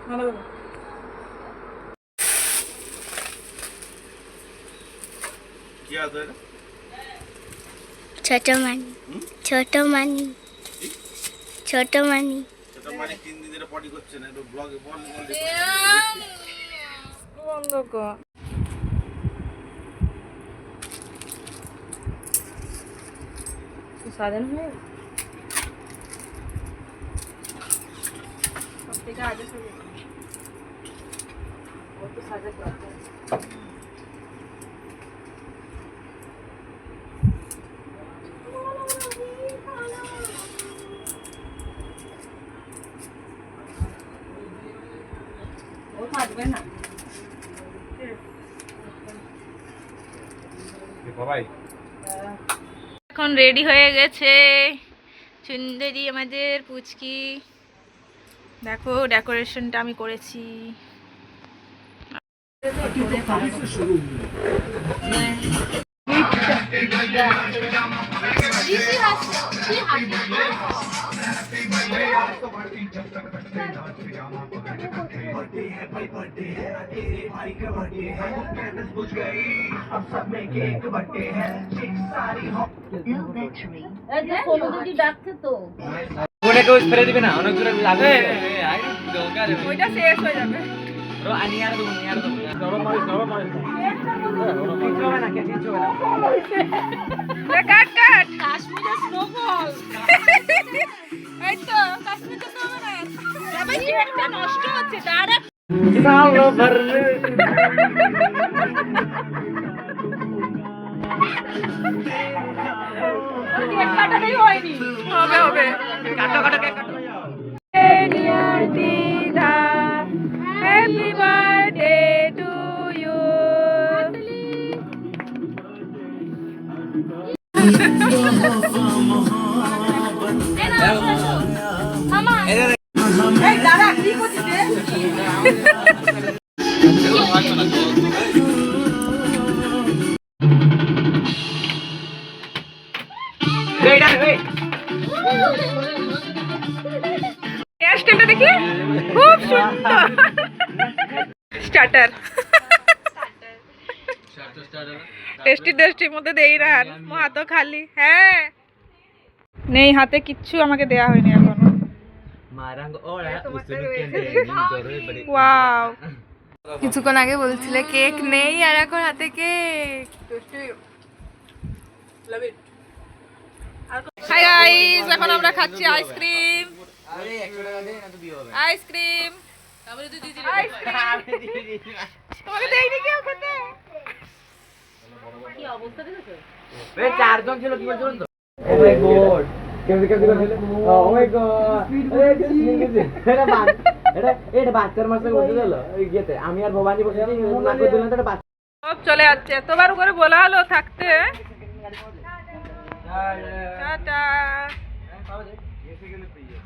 ছোট মানি, ছোট মানি, ছোট মানি। বন্ধ কর। সাজানো হয়ে সব থেকে আগে সাজে কত সাজা করতে ও থাকবে না বাবাই। এখন রেডি হয়ে গেছে সুন্দরী আমাদের পুচকি। দেখো ডেকোরেশনটা আমি করেছি। স্প্রে দিবে না, অনেক দূরে যাবে। ওইটা শেষ হয়ে যাবে। কাট কাট কাশ্মীরের স্নোফল। এই তো কাশ্মীরের স্নোফল না সবাই কেকটা নষ্ট হচ্ছে ডাইরেক্ট সালো ভর কেক কাটাতেই হয়নি। হবে হবে কাটো কাটো কেক কাটো। Dear Dida, happy birthday to you. Hey, Dada, কি করছিস রে? হেয়ারস্টাইলটা দেখি খুব সুন্দর। স্টার্টার টেস্টি টেস্টির মধ্যে দেই না হাতও খালি। হ্যাঁ নেই হাতে কিচ্ছু আমাকে দেয়া হয়নি এখনো। ওয়াও কিছুক্ষণ আগে বলছিলে কেক নেই আর এখন হাতে কেক। হাই গাইস, এখন আমরা খাচ্ছি আইসক্রিম। আইসক্রিম তোমাকে দেইনি কেউ খেতে। কি অবস্থা দেখেছো? এই চারজন ছিল কি বলছো তো? ও মাই গড কেমনে কেমনে করে ও মাই গড এটা বাচ্চার মাসে বসে গেল ওই গেতে আমি আর ভবানী বসে আছি না করে দিলাম তো বাচ্চা সব চলে যাচ্ছে। এতবার করে বলা হলো থাকতে। টাটা। এসে গেলে পেয়ে